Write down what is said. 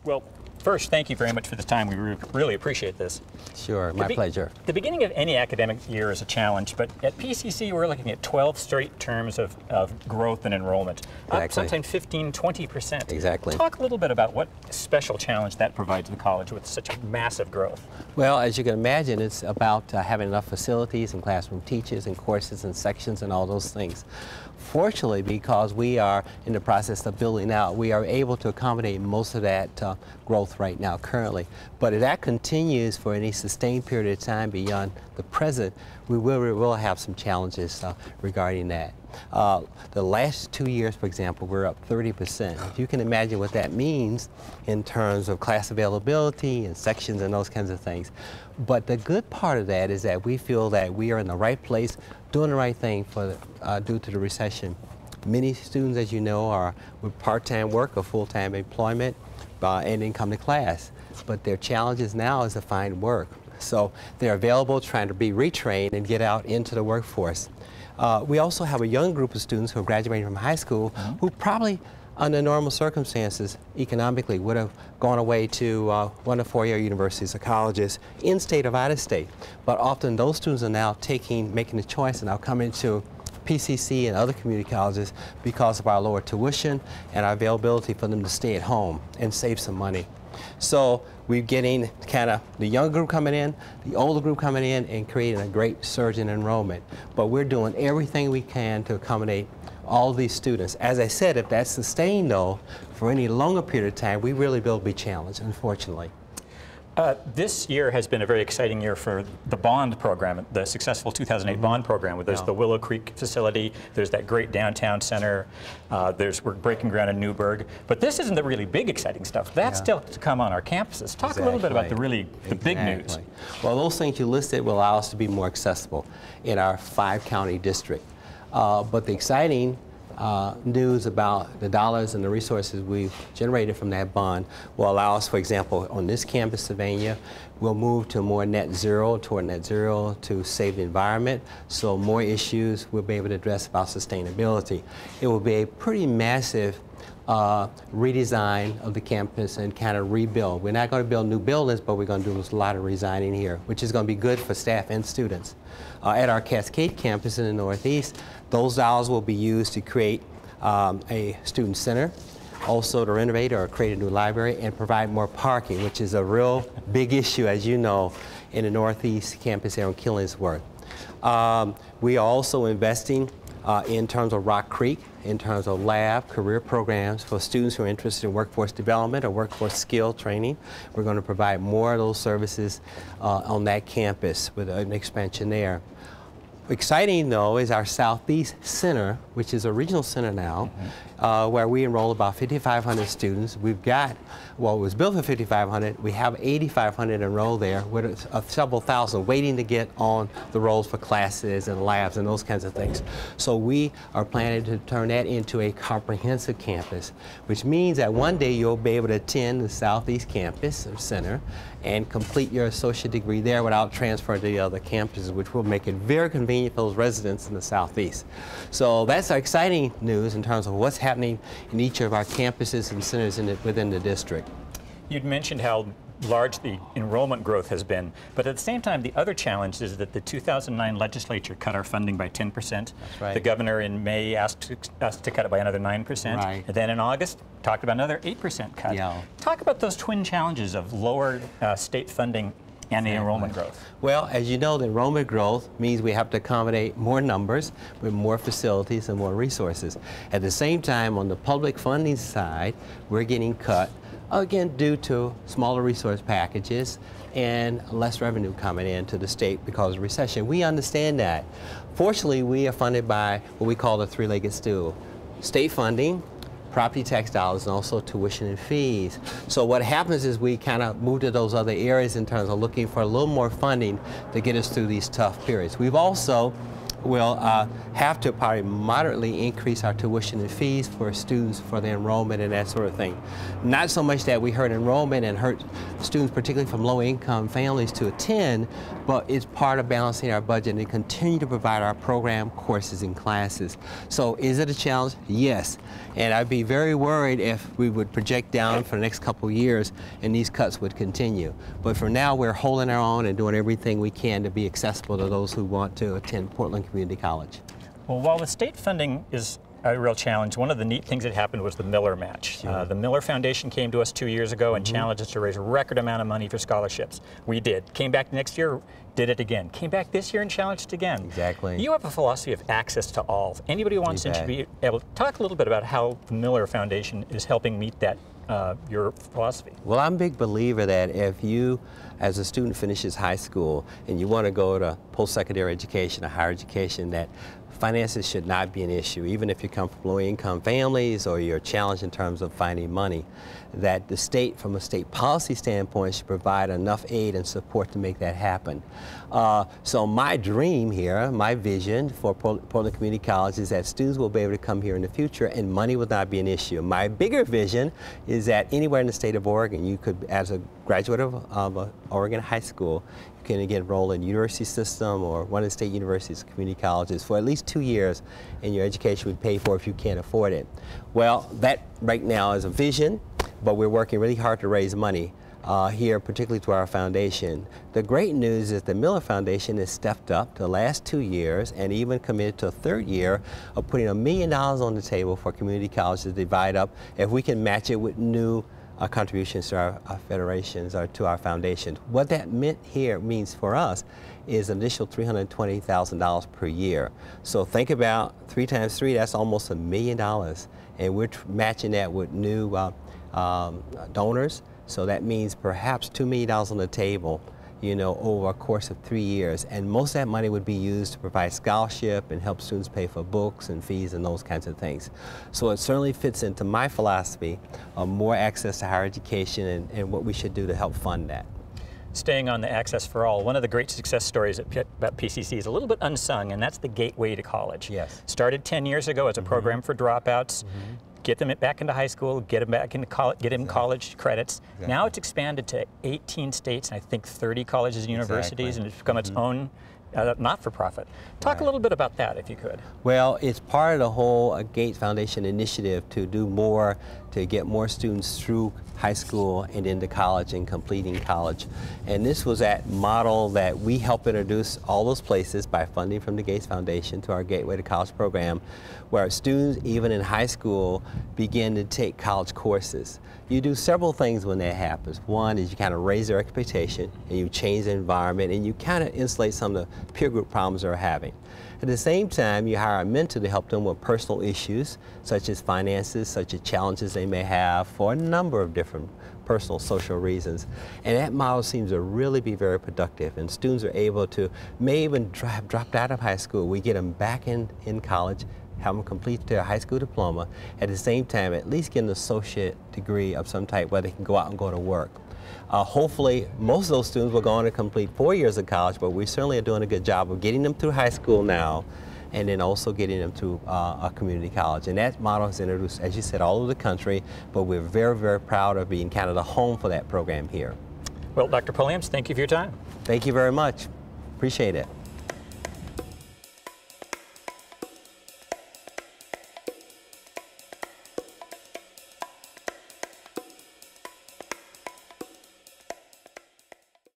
Well, first, thank you very much for the time. We really appreciate this. Sure, my pleasure. The beginning of any academic year is a challenge, but at PCC we're looking at 12 straight terms of growth and enrollment, up sometimes 15, 20%. Exactly. Talk a little bit about what special challenge that provides the college with such a massive growth. Well, as you can imagine, it's about having enough facilities and classroom teachers and courses and sections and all those things. Fortunately, because we are in the process of building out, we are able to accommodate most of that growth right now currently. But if that continues for any sustained period of time beyond the present, we will have some challenges regarding that. The last 2 years, for example, we're up 30%. You can imagine what that means in terms of class availability and sections and those kinds of things. But the good part of that is that we feel that we are in the right place, doing the right thing for due to the recession. Many students, as you know, are with part-time work or full-time employment and then come to class. But their challenges now is to find work. So they're available trying to be retrained and get out into the workforce. We also have a young group of students who are graduating from high school who probably, under normal circumstances, economically, would have gone away to one of four-year universities or colleges, in-state or out-of-state. But often those students are now making the choice and now coming to PCC and other community colleges because of our lower tuition and our availability for them to stay at home and save some money. So we're getting kind of the young group coming in, the older group coming in, and creating a great surge in enrollment. But we're doing everything we can to accommodate all these students. As I said, if that's sustained, though, for any longer period of time, we really will be challenged, unfortunately. This year has been a very exciting year for the bond program, the successful 2008 bond program, where there's the Willow Creek facility, there's that great downtown center, we're breaking ground in Newburgh. But this isn't the really big exciting stuff. That's still to come on our campuses. Talk a little bit about the big news. Well, those things you listed will allow us to be more accessible in our 5-county district. But the exciting news about the dollars and the resources we've generated from that bond will allow us, for example, on this campus, Sylvania, we'll move to more toward net zero to save the environment, so more issues we'll be able to address about sustainability. It will be a pretty massive redesign of the campus and kind of rebuild. We're not going to build new buildings, but we're going to do a lot of redesigning here, which is going to be good for staff and students. At our Cascade campus in the Northeast, those dollars will be used to create a student center, also to renovate or create a new library and provide more parking, which is a real big issue, as you know, in the Northeast campus here in Killingsworth. We are also investing in terms of Rock Creek, in terms of lab, career programs for students who are interested in workforce development or workforce skill training. We're going to provide more of those services on that campus with an expansion there. Exciting, though, is our Southeast Center, which is a regional center now, where we enroll about 5,500 students. We've got, well, it was built for 5,500. We have 8,500 enrolled there, with several thousand waiting to get on the rolls for classes and labs and those kinds of things. So we are planning to turn that into a comprehensive campus, which means that one day you'll be able to attend the Southeast Campus or Center and complete your associate degree there without transferring to the other campuses, which will make it very convenient for those residents in the Southeast. So that's our exciting news in terms of what's happening in each of our campuses and centers within the district. You'd mentioned how large the enrollment growth has been, but at the same time, the other challenge is that the 2009 legislature cut our funding by 10%. That's right. The governor in May asked us to cut it by another 9%. Right. And then in August, talked about another 8% cut. Yeah. Talk about those twin challenges of lower state funding and the enrollment growth. Well, as you know, the enrollment growth means we have to accommodate more numbers with more facilities and more resources. At the same time, on the public funding side, we're getting cut, again, due to smaller resource packages and less revenue coming into the state because of recession. We understand that. Fortunately, we are funded by what we call the three-legged stool: state funding, property tax dollars, and also tuition and fees. So what happens is we kind of move to those other areas in terms of looking for a little more funding to get us through these tough periods. We've also we'll have to probably moderately increase our tuition and fees for students for their enrollment and that sort of thing. Not so much that we hurt enrollment and hurt students, particularly from low-income families, to attend, but it's part of balancing our budget and continue to provide our program, courses, and classes. So is it a challenge? Yes. And I'd be very worried if we would project down for the next couple of years and these cuts would continue. But for now, we're holding our own and doing everything we can to be accessible to those who want to attend Portland Community College. Well, while the state funding is a real challenge, one of the neat things that happened was the Miller match. Sure. The Miller Foundation came to us 2 years ago and challenged us to raise a record amount of money for scholarships. We did. Came back next year, did it again. Came back this year and challenged it again. Exactly. You have a philosophy of access to all. Anybody who wants to be able to talk a little bit about how the Miller Foundation is helping meet that your philosophy. Well, I'm a big believer that if you, as a student, finishes high school and you want to go to post-secondary education or higher education, that finances should not be an issue, even if you come from low-income families or you're challenged in terms of finding money, that the state, from a state policy standpoint, should provide enough aid and support to make that happen. So my dream here, my vision for Portland Community College is that students will be able to come here in the future and money will not be an issue. My bigger vision is that anywhere in the state of Oregon, you could, as a graduate of Oregon High School, you can get enrolled in the university system or one of the state universities, community colleges, for at least 2 years, and your education would pay for if you can't afford it. Well, that right now is a vision, but we're working really hard to raise money here, particularly to our foundation. The great news is the Miller Foundation has stepped up the last 2 years and even committed to a third year of putting $1 million on the table for community colleges to divide up if we can match it with new contributions to our federations or to our foundations. What that means for us is an additional $320,000 per year. So think about 3 times 3, that's almost $1 million. And we're matching that with new donors. So that means perhaps $2 million on the table, you know, over a course of 3 years. And most of that money would be used to provide scholarship and help students pay for books and fees and those kinds of things. So it certainly fits into my philosophy of more access to higher education and what we should do to help fund that. Staying on the Access for All, one of the great success stories about PCC is a little bit unsung, and that's the Gateway to College. Yes. Started 10 years ago as a program for dropouts. Get them back into high school, get them back into college, get them college credits. Exactly. Now it's expanded to 18 states and I think 30 colleges and universities, and it's become its own not-for-profit. Talk a little bit about that, if you could. Well, it's part of the whole Gates Foundation initiative to do more, to get more students through high school and into college and completing college. And this was that model that we help introduce all those places by funding from the Gates Foundation to our Gateway to College program, where students, even in high school, begin to take college courses. You do several things when that happens. One is you kind of raise their expectation and you change the environment and you kind of insulate some of the peer group problems they're having. At the same time, you hire a mentor to help them with personal issues, such as finances, such as challenges they may have for a number of different personal, social reasons. And that model seems to really be very productive. And students are able to, may even have dropped out of high school. We get them back in college, have them complete their high school diploma, at the same time at least get an associate degree of some type where they can go out and go to work. Hopefully, most of those students will go on to complete 4 years of college, but we certainly are doing a good job of getting them through high school now and then also getting them to a community college. And that model is introduced, as you said, all over the country, but we're very, very proud of being kind of the home for that program here. Well, Dr. Pulliams, thank you for your time. Thank you very much. Appreciate it.